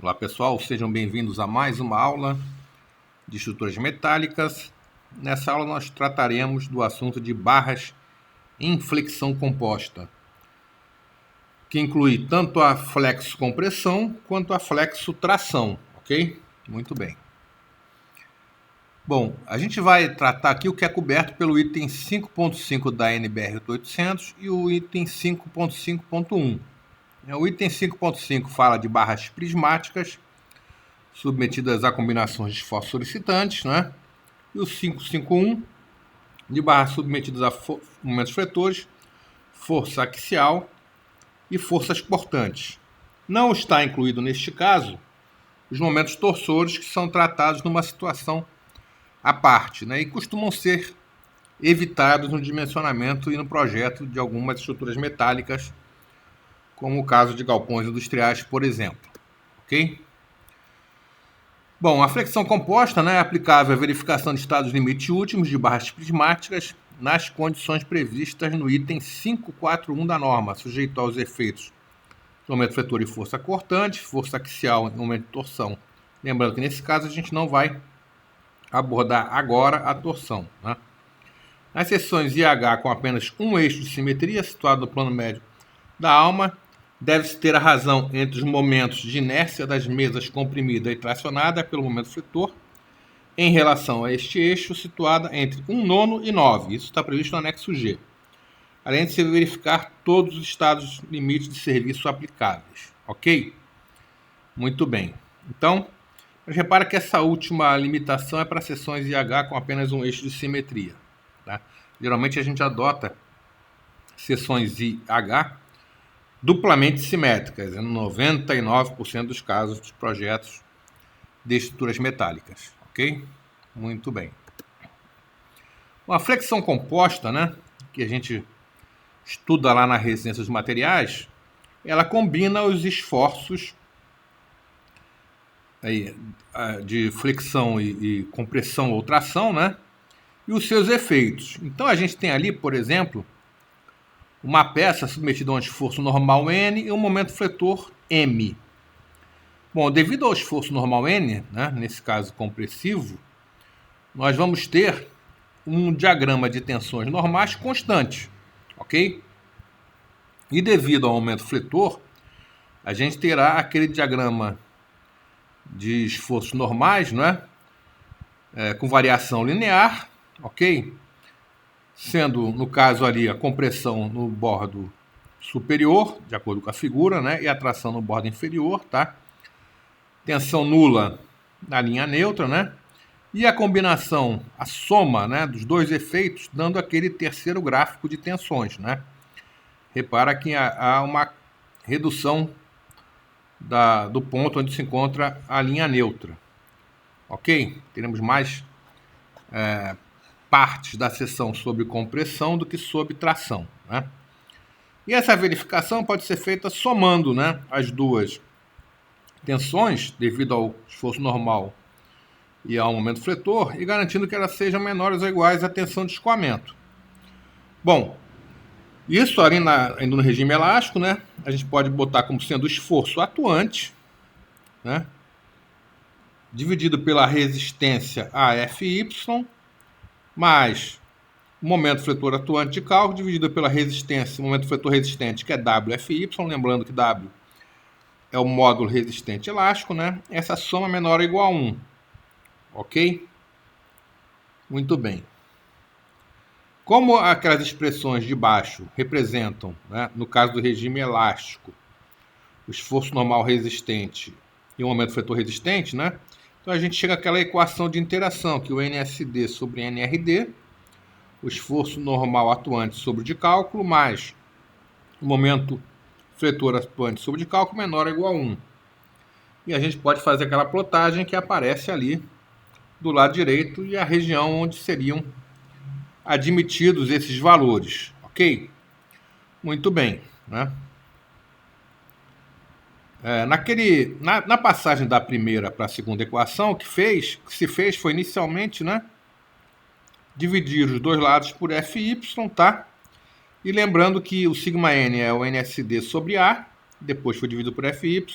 Olá pessoal, sejam bem-vindos a mais uma aula de estruturas metálicas. Nessa aula nós trataremos do assunto de barras em flexão composta, que inclui tanto a flexo-compressão quanto a flexo-tração, ok? Muito bem. Bom, a gente vai tratar aqui o que é coberto pelo item 5.5 da NBR 800 e o item 5.5.1. O item 5.5 fala de barras prismáticas submetidas a combinações de esforços solicitantes, né? E o 5.5.1 de barras submetidas a momentos fletores, força axial e forças portantes. Não está incluído neste caso os momentos torsores, que são tratados numa situação à parte, né? E costumam ser evitados no dimensionamento e no projeto de algumas estruturas metálicas, como o caso de galpões industriais, por exemplo. Ok? Bom, a flexão composta, né, é aplicável à verificação de estados limite últimos de barras prismáticas nas condições previstas no item 5.4.1 da norma, sujeito aos efeitos de momento fletor e força cortante, força axial e momento de torção. Lembrando que nesse caso a gente não vai abordar agora a torção, né? Nas seções IH com apenas um eixo de simetria situado no plano médio da alma, deve-se ter a razão entre os momentos de inércia das mesas comprimida e tracionada pelo momento fletor em relação a este eixo situada entre 1/9 e 9. Isso está previsto no anexo G. Além de se verificar todos os estados limites de serviço aplicáveis. Ok? Muito bem. Então, repara que essa última limitação é para seções IH com apenas um eixo de simetria. Tá? Geralmente a gente adota seções IH duplamente simétricas, em 99% dos casos dos projetos de estruturas metálicas, ok? Muito bem. Uma flexão composta, né, que a gente estuda lá na resistência dos materiais, ela combina os esforços aí, de flexão e compressão ou tração, né, e os seus efeitos. Então a gente tem ali, por exemplo, uma peça submetida a um esforço normal N e um momento fletor M. Bom, devido ao esforço normal N, né, nesse caso compressivo, nós vamos ter um diagrama de tensões normais constante, ok? E devido ao momento fletor, a gente terá aquele diagrama de esforços normais, né, com variação linear, ok? Sendo, no caso ali, a compressão no bordo superior, de acordo com a figura, né, e a tração no bordo inferior, tá? Tensão nula na linha neutra, né? E a combinação, a soma, né, dos dois efeitos, dando aquele terceiro gráfico de tensões, né? Repara que há uma redução do ponto onde se encontra a linha neutra, ok? Teremos mais partes da seção sobre compressão do que sobre tração, né? E essa verificação pode ser feita somando, né, as duas tensões, devido ao esforço normal e ao momento fletor, e garantindo que elas sejam menores ou iguais à tensão de escoamento. Bom, isso ali ainda no regime elástico, né, a gente pode botar como sendo o esforço atuante, né, dividido pela resistência AFY, mais o momento fletor atuante de cálculo, dividido pela resistência, o momento fletor resistente, que é WFY, lembrando que W é o módulo resistente elástico, né? Essa soma menor ou igual a 1. Ok? Muito bem. Como aquelas expressões de baixo representam, né, no caso do regime elástico, o esforço normal resistente e o momento fletor resistente, né? Então a gente chega àquela equação de interação, que o NSD sobre NRD, o esforço normal atuante sobre o de cálculo, mais o momento fletor atuante sobre o de cálculo menor ou igual a 1. E a gente pode fazer aquela plotagem que aparece ali do lado direito e a região onde seriam admitidos esses valores, ok? Muito bem, né? Na passagem da primeira para a segunda equação, o que se fez foi inicialmente, né, dividir os dois lados por FY, tá? E lembrando que o sigma n é o NSD sobre A, depois foi dividido por FY,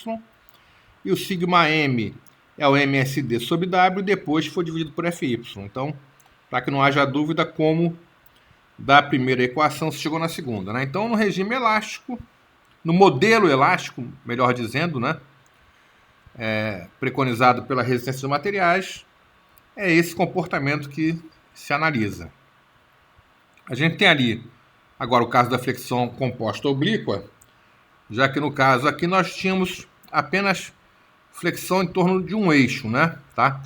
e o sigma m é o MSD sobre W, e depois foi dividido por FY. Então, para que não haja dúvida como da primeira equação se chegou na segunda, né? Então, no regime elástico, no modelo elástico, melhor dizendo, né, preconizado pela resistência dos materiais, é esse comportamento que se analisa. A gente tem ali, agora, o caso da flexão composta oblíqua, já que no caso aqui nós tínhamos apenas flexão em torno de um eixo, né? Tá?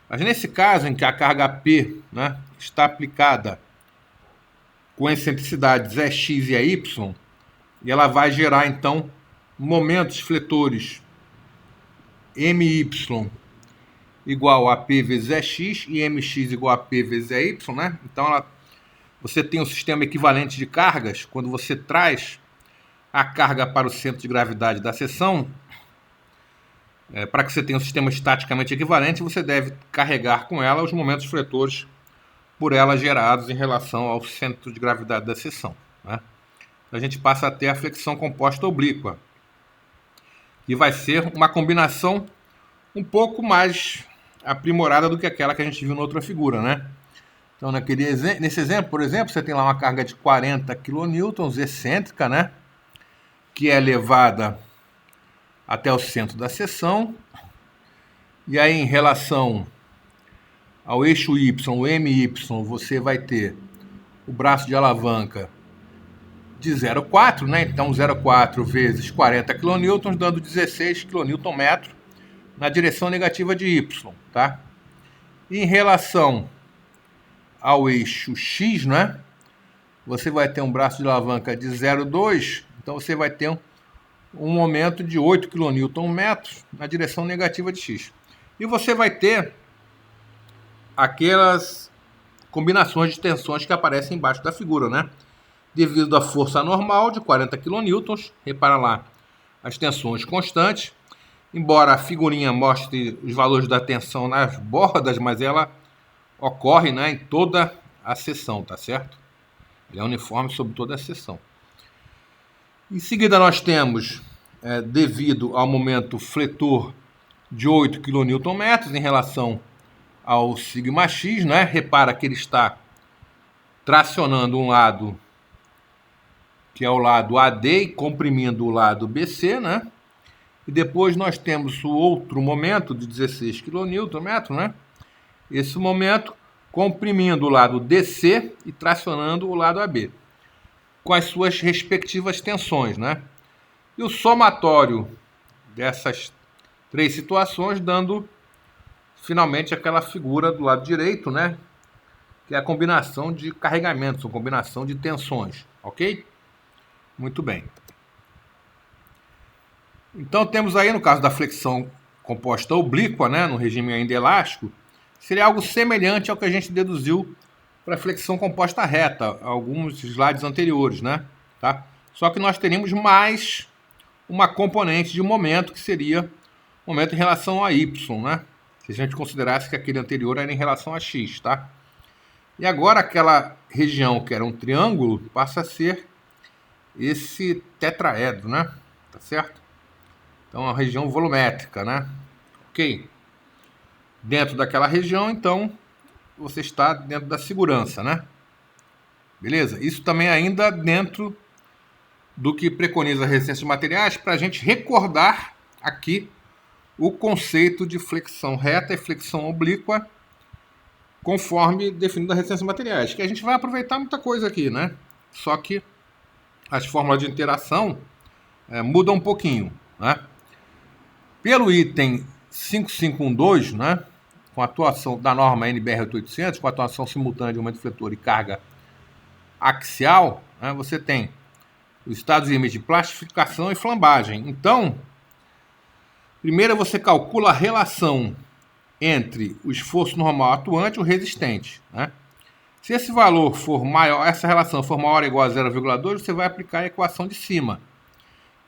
Mas nesse caso em que a carga P, né, está aplicada com excentricidades X e Y, e ela vai gerar então momentos fletores MY igual a P vezes EX e MX igual a P vezes EY, né? Então você tem um sistema equivalente de cargas quando você traz a carga para o centro de gravidade da seção. Para que você tenha um sistema estaticamente equivalente, você deve carregar com ela os momentos fletores por ela gerados em relação ao centro de gravidade da seção, né? A gente passa a ter a flexão composta oblíqua, que vai ser uma combinação um pouco mais aprimorada do que aquela que a gente viu na outra figura, né? Então, nesse exemplo, por exemplo, você tem lá uma carga de 40 kN excêntrica, né? Que é levada até o centro da seção. E aí, em relação ao eixo Y, o MY, você vai ter o braço de alavanca de 0,4, né? Então 0,4 vezes 40 kN, dando 16 kNm na direção negativa de Y, tá? E em relação ao eixo X, né? Você vai ter um braço de alavanca de 0,2, então você vai ter um momento de 8 kNm na direção negativa de X. E você vai ter aquelas combinações de tensões que aparecem embaixo da figura, né? Devido à força normal de 40 kN, repara lá as tensões constantes, embora a figurinha mostre os valores da tensão nas bordas, mas ela ocorre, né, em toda a seção, tá certo? Ele é uniforme sobre toda a seção. Em seguida nós temos, devido ao momento fletor de 8 kN em relação ao sigma x, né? Repara que ele está tracionando um lado que é o lado AD e comprimindo o lado BC, né? E depois nós temos o outro momento de 16 kN, né? Esse momento comprimindo o lado DC e tracionando o lado AB, com as suas respectivas tensões, né? E o somatório dessas três situações dando finalmente aquela figura do lado direito, né? Que é a combinação de carregamentos, a combinação de tensões, ok? Muito bem. Então temos aí, no caso da flexão composta oblíqua, né, no regime ainda elástico, seria algo semelhante ao que a gente deduziu para a flexão composta reta, alguns slides anteriores, né? Tá? Só que nós teríamos mais uma componente de momento, que seria momento em relação a Y, né? Se a gente considerasse que aquele anterior era em relação a X, tá? E agora aquela região que era um triângulo passa a ser esse tetraedro, né? Tá certo? Então, a região volumétrica, né? Ok. Dentro daquela região, então, você está dentro da segurança, né? Beleza? Isso também ainda dentro do que preconiza a resistência de materiais, para a gente recordar aqui o conceito de flexão reta e flexão oblíqua, conforme definido a resistência de materiais, que a gente vai aproveitar muita coisa aqui, né? Só que as fórmulas de interação mudam um pouquinho, né? Pelo item 5512, né, com a atuação da norma NBR 8800, com a atuação simultânea de momento fletor e carga axial, né, você tem os estados de limite de plastificação e flambagem. Então, primeiro você calcula a relação entre o esforço normal atuante e o resistente, né? Se esse valor for maior, essa relação for maior ou igual a 0,2, você vai aplicar a equação de cima,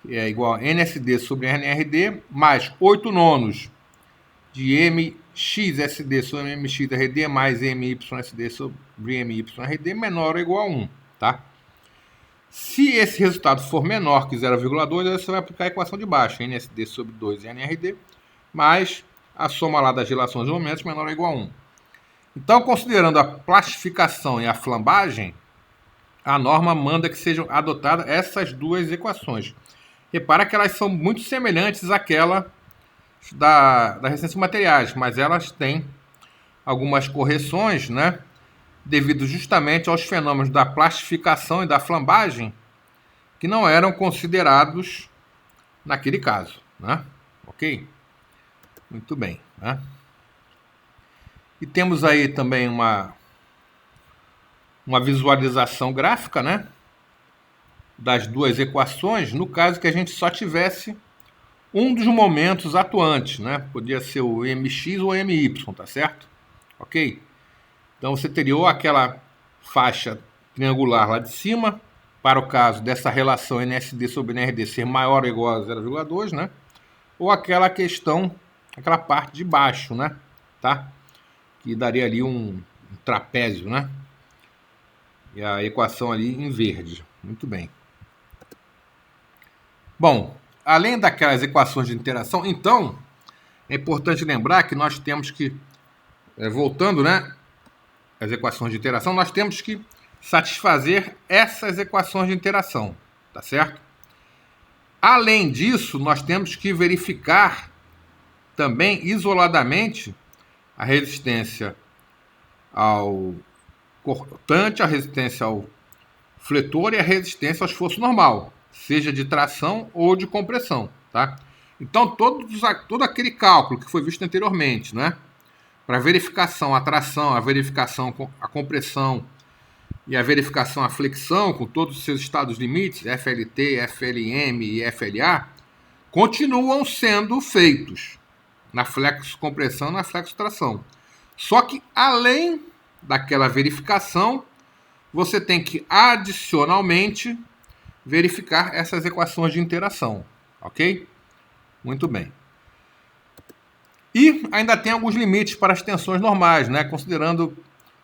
que é igual a NSD sobre NRD, mais 8 nonos de MXSD sobre MXRD, mais MYSD sobre MYRD, menor ou igual a 1, tá? Se esse resultado for menor que 0,2, você vai aplicar a equação de baixo, NSD sobre 2 NRD, mais a soma lá das relações de momentos menor ou igual a 1. Então, considerando a plastificação e a flambagem, a norma manda que sejam adotadas essas duas equações. Repara que elas são muito semelhantes àquela da resistência de materiais, mas elas têm algumas correções, né? Devido justamente aos fenômenos da plastificação e da flambagem, que não eram considerados naquele caso, né? Ok? Muito bem, né? E temos aí também uma visualização gráfica, né? Das duas equações, no caso que a gente só tivesse um dos momentos atuantes, né? Podia ser o mx ou my, tá certo? Ok? Então você teria ou aquela faixa triangular lá de cima, para o caso dessa relação NSD sobre NRD ser maior ou igual a 0,2, né? Ou aquela questão, aquela parte de baixo, né? Tá? Que daria ali um trapézio, né? E a equação ali em verde. Muito bem. Bom, além daquelas equações de interação, então, é importante lembrar que nós temos que, voltando, né? As equações de interação, nós temos que satisfazer essas equações de interação, tá certo? Além disso, nós temos que verificar também isoladamente a resistência ao cortante, a resistência ao fletor e a resistência ao esforço normal, seja de tração ou de compressão, tá? Então, todo aquele cálculo que foi visto anteriormente, né? Para verificação, a tração, a verificação, a compressão e a verificação, a flexão, com todos os seus estados limites, FLT, FLM e FLA, continuam sendo feitos na flexo-compressão e na flexo-tração. Só que, além daquela verificação, você tem que adicionalmente verificar essas equações de interação, ok? Muito bem. E ainda tem alguns limites para as tensões normais, né? Considerando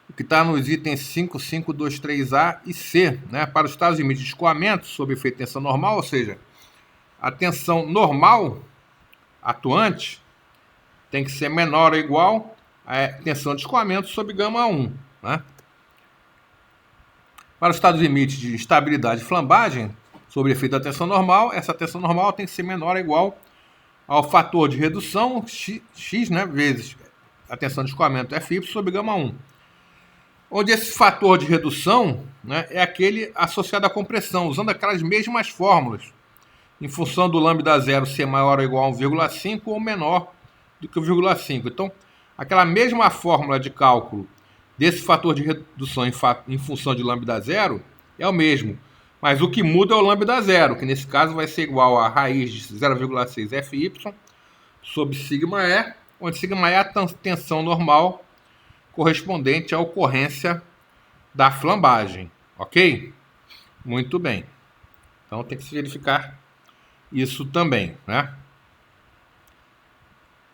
o que está nos itens 5, 5, 2, 3A e C, né? Para os estados limites de escoamento sob efeito de tensão normal, ou seja, a tensão normal atuante tem que ser menor ou igual à tensão de escoamento sob gama 1, né? Para os estados limites de instabilidade e flambagem sob efeito da tensão normal, essa tensão normal tem que ser menor ou igual ao fator de redução x, né, vezes a tensão de escoamento Fy sobre gama 1. Onde esse fator de redução, né, é aquele associado à compressão, usando aquelas mesmas fórmulas, em função do lambda zero ser maior ou igual a 1,5 ou menor do que o 0,5. Então, aquela mesma fórmula de cálculo desse fator de redução em função de lambda zero é o mesmo. Mas o que muda é o lambda zero, que nesse caso vai ser igual a raiz de 0,6 Fy sobre sigma E, onde sigma E é a tensão normal correspondente à ocorrência da flambagem, ok? Muito bem. Então tem que se verificar isso também, né?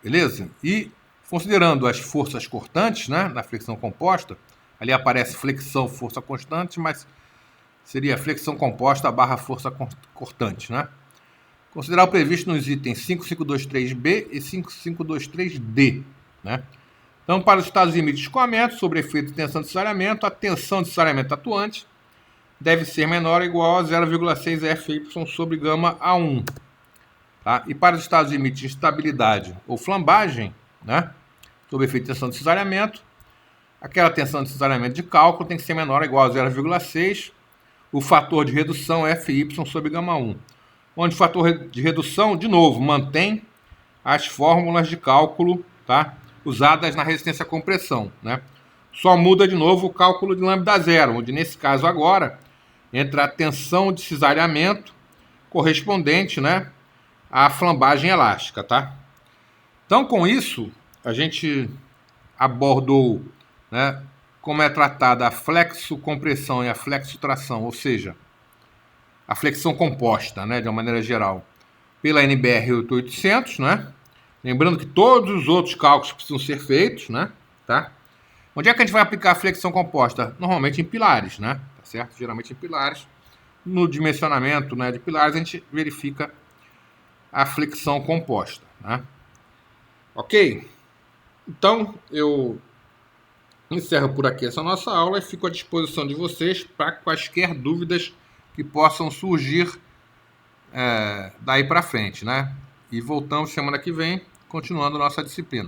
Beleza? E considerando as forças cortantes, né, na flexão composta, ali aparece flexão, força constante, mas seria flexão composta barra força cortante, né? Considerar o previsto nos itens 5523B e 5523D, né? Então, para os estados limites de escoamento, sobre efeito de tensão de salhamento, a tensão de salhamento atuante deve ser menor ou igual a 0,6 Fy sobre gama A1. Tá? E para os estados limites de instabilidade ou flambagem, né, sob efeito de tensão de cisalhamento, aquela tensão de cisalhamento de cálculo tem que ser menor ou igual a 0,6 o fator de redução Fy sobre gama 1. Onde o fator de redução, de novo, mantém as fórmulas de cálculo, tá, usadas na resistência à compressão, né? Só muda de novo o cálculo de lambda zero, onde nesse caso agora entra a tensão de cisalhamento correspondente, né, à flambagem elástica, tá? Então, com isso, a gente abordou, né, como é tratada a flexo-compressão e a flexo-tração, ou seja, a flexão composta, né, de uma maneira geral, pela NBR 8800, né? Lembrando que todos os outros cálculos precisam ser feitos, né? Tá? Onde é que a gente vai aplicar a flexão composta? Normalmente em pilares, né? Tá certo? Geralmente em pilares. no dimensionamento, né, de pilares, a gente verifica a flexão composta, né? Ok? Então, eu encerro por aqui essa nossa aula e fico à disposição de vocês para quaisquer dúvidas que possam surgir daí para frente, né? E voltamos semana que vem, continuando nossa disciplina.